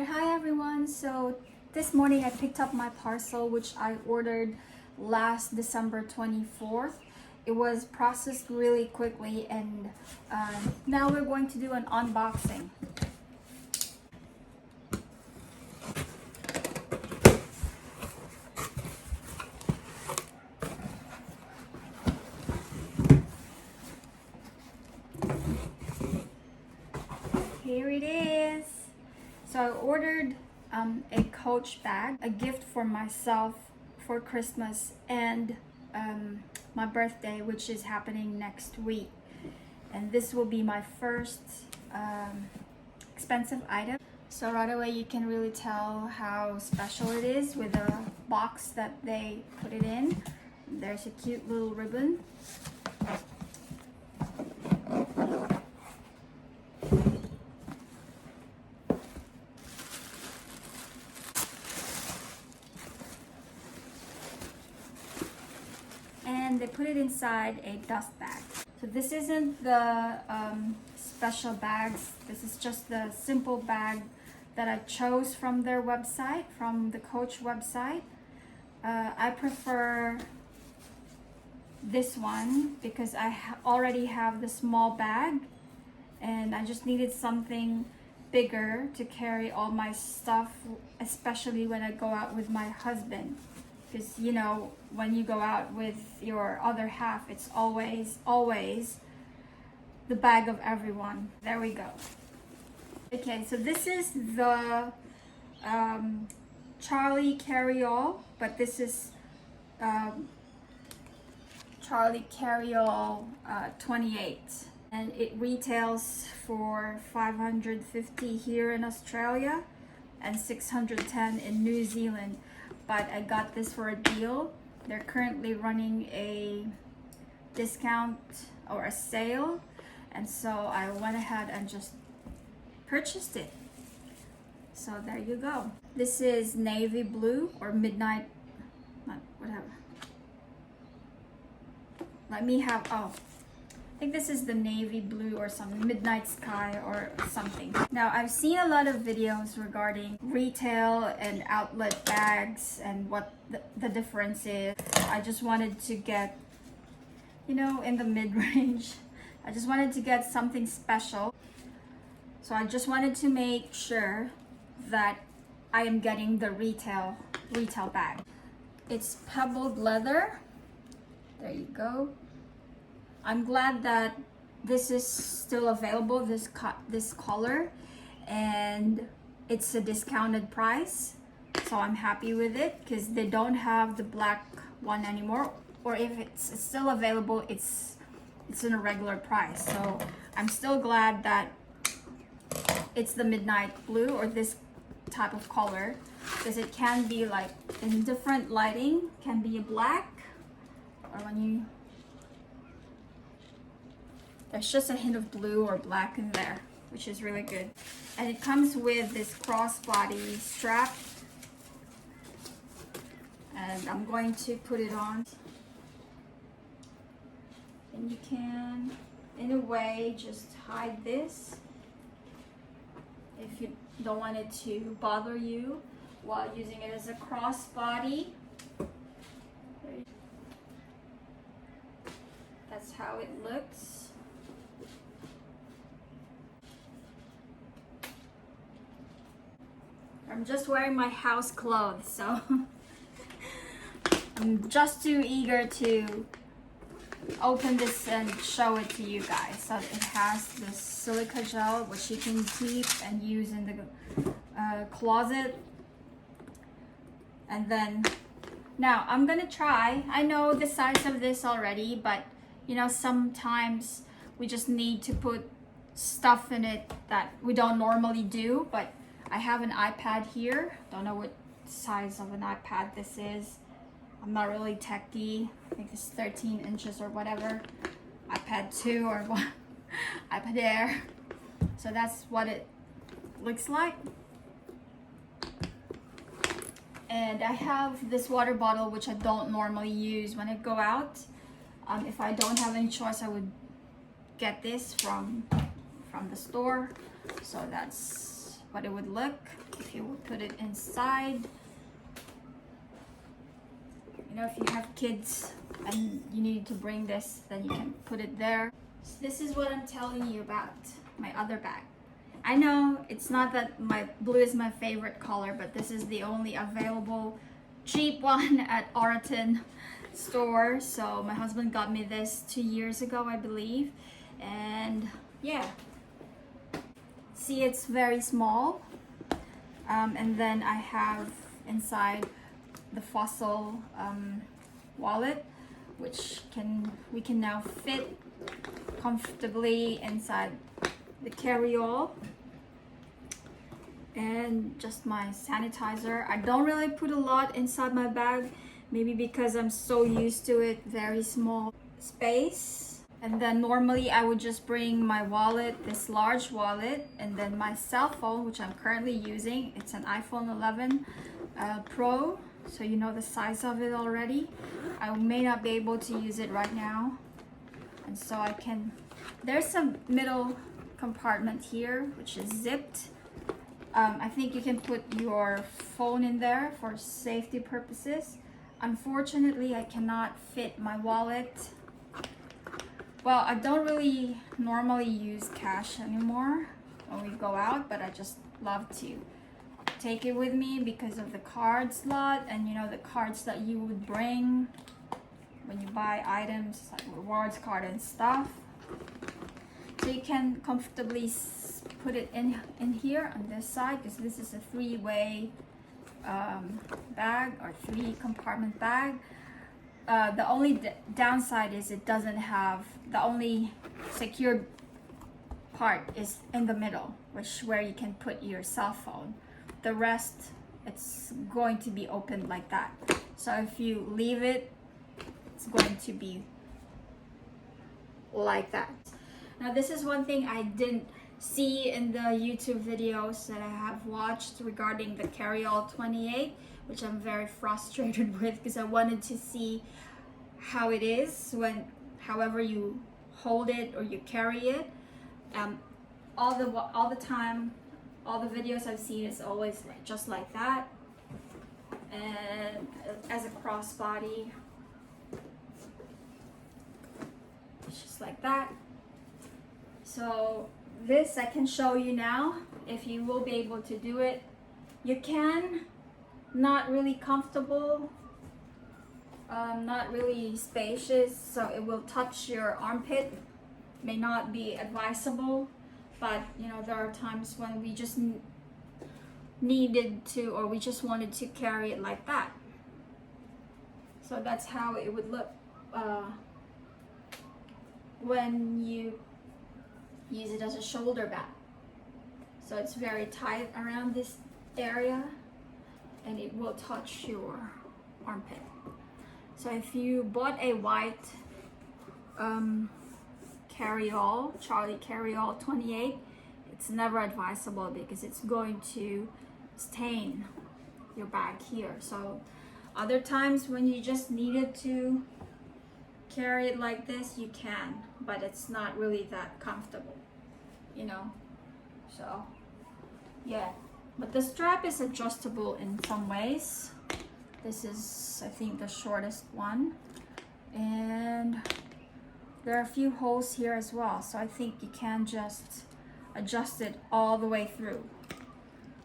Hi everyone. So this morning I picked up my parcel which I ordered last December 24th. It was processed really quickly and now we're going to do an unboxing. Here it is. So I ordered a Coach bag, a gift for myself for Christmas and my birthday, which is happening next week. And this will be my first expensive item. So right away you can really tell how special it is with the box that they put it in. There's a cute little ribbon. And they put it inside a dust bag. So this isn't the special bags. This is just the simple bag that I chose from their website, from the Coach website. I prefer this one because I already have the small bag and I just needed something bigger to carry all my stuff, especially when I go out with my husband. Because you know, when you go out with your other half, it's always the bag of everyone. There we go. Okay, so this is the Charlie Carryall, but this is Charlie Carryall 28, and it retails for $550 here in Australia and $610 in New Zealand. But I got this for a deal. They're currently running a discount or a sale, and so I went ahead and just purchased it. So there you go. This is navy blue or midnight, whatever. I think this is the navy blue or something, midnight sky or something. Now I've seen a lot of videos regarding retail and outlet bags and what the difference is. I just wanted to get, you know, in the mid-range. I just wanted to get something special. So I just wanted to make sure that I am getting the retail bag. It's pebbled leather. There you go. I'm glad that this is still available, this color, and it's a discounted price. So I'm happy with it because they don't have the black one anymore, or if it's still available, it's in a regular price. So I'm still glad that it's the midnight blue or this type of color, because it can be like in different lighting, can be a black, or when you there's just a hint of blue or black in there, which is really good. And it comes with this crossbody strap, and I'm going to put it on, and you can in a way just hide this if you don't want it to bother you while using it as a crossbody. That's how it looks. I'm just wearing my house clothes, so I'm just too eager to open this and show it to you guys. So it has this silica gel which you can keep and use in the closet. And then now I'm gonna try. I know the size of this already, but you know, sometimes we just need to put stuff in it that we don't normally do. But I have an iPad here. Don't know what size of an iPad this is. I'm not really techy. I think it's 13 inches or whatever. iPad 2 or what? iPad Air. So that's what it looks like. And I have this water bottle which I don't normally use when I go out. If I don't have any choice, I would get this from the store. So that's what it would look if you would put it inside. You know, if you have kids and you need to bring this, then you can put it there. So this is what I'm telling you about my other bag. I know it's not that my blue is my favorite color, but this is the only available cheap one at Oraton store. So my husband got me this 2 years ago, I believe. And yeah, see, it's very small. And then I have inside the Fossil wallet, which we can now fit comfortably inside the carryall. And just my sanitizer. I don't really put a lot inside my bag, maybe because I'm so used to it, very small space. And then normally I would just bring my wallet, this large wallet, and then my cell phone, which I'm currently using. It's an iPhone 11 Pro, so you know the size of it already. I may not be able to use it right now, and so I can, there's some middle compartment here which is zipped. I think you can put your phone in there for safety purposes. Unfortunately, I cannot fit my wallet. Well, I don't really normally use cash anymore when we go out, but I just love to take it with me because of the card slot, and you know, the cards that you would bring when you buy items like rewards card and stuff. So you can comfortably put it in here on this side, because this is a three-way bag or 3-compartment bag. The only downside is it doesn't have, the only secured part is in the middle, where you can put your cell phone. The rest, it's going to be open like that. So if you leave it, it's going to be like that. Now this is one thing I didn't see in the YouTube videos that I have watched regarding the Carryall28, which I'm very frustrated with, because I wanted to see how it is when, however you hold it or you carry it. All the time, all the videos I've seen is always just like that, and as a crossbody, it's just like that. So this I can show you now, if you will be able to do it. You can, not really comfortable, not really spacious, so it will touch your armpit. May not be advisable, but you know, there are times when we just needed to, or we just wanted to carry it like that. So that's how it would look when you use it as a shoulder bag. So it's very tight around this area, and it will touch your armpit. So if you bought a white Carryall, Charlie Carryall28, it's never advisable because it's going to stain your bag here. So other times when you just needed to carry it like this, you can, but it's not really that comfortable, you know. So yeah, but the strap is adjustable in some ways. This is, I think, the shortest one, and there are a few holes here as well, so I think you can just adjust it all the way through.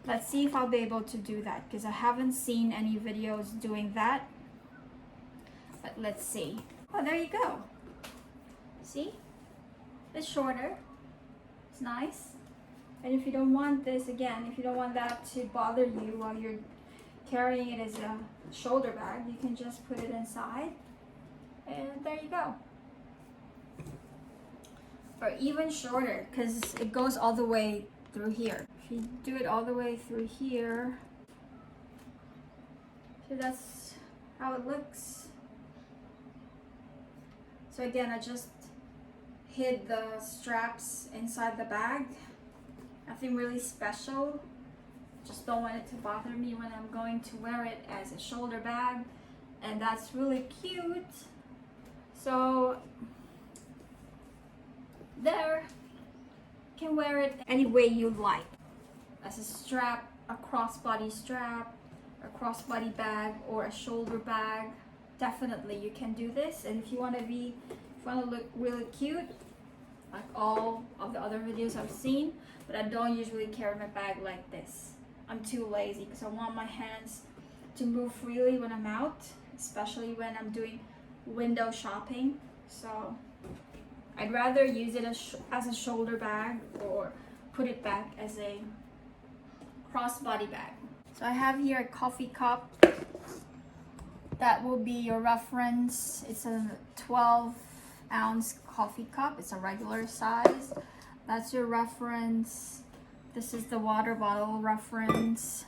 Let's see if I'll be able to do that, because I haven't seen any videos doing that, but let's see. Oh, there you go. See? It's shorter. It's nice. And if you don't want this, again, if you don't want that to bother you while you're carrying it as a shoulder bag, you can just put it inside, and there you go. Or even shorter, because it goes all the way through here. If you do it all the way through here, so that's how it looks. So again, I just hid the straps inside the bag. Nothing really special. Just don't want it to bother me when I'm going to wear it as a shoulder bag. And that's really cute. So there, you can wear it any way you like. as a strap, a crossbody strap, a crossbody bag, or a shoulder bag, definitely you can do this. And if you want to look really cute, like all of the other videos I've seen, but I don't usually carry my bag like this. I'm too lazy because I want my hands to move freely when I'm out, especially when I'm doing window shopping. So I'd rather use it as a shoulder bag or put it back as a crossbody bag. So I have here a coffee cup. That will be your reference. It's a 12-ounce coffee cup. It's a regular size. That's your reference. This is the water bottle reference.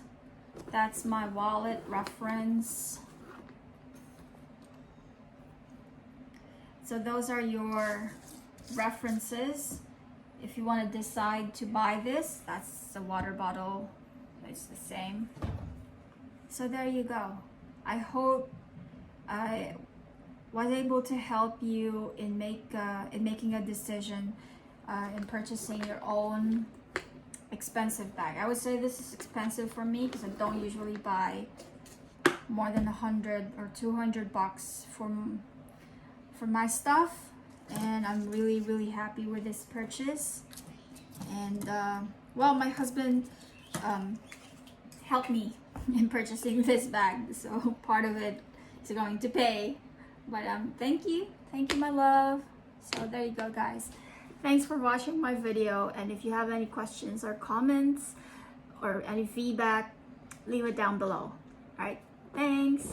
That's my wallet reference. So those are your references. If you want to decide to buy this, that's the water bottle. It's the same. So there you go. I hope I was able to help you in making a decision in purchasing your own expensive bag. I would say this is expensive for me because I don't usually buy more than 100 or 200 bucks for my stuff, and I'm really happy with this purchase. And well, my husband helped me in purchasing this bag, so part of it is going to pay, but thank you my love. So there you go, guys. Thanks for watching my video, and if you have any questions or comments or any feedback, leave it down below. All right, thanks.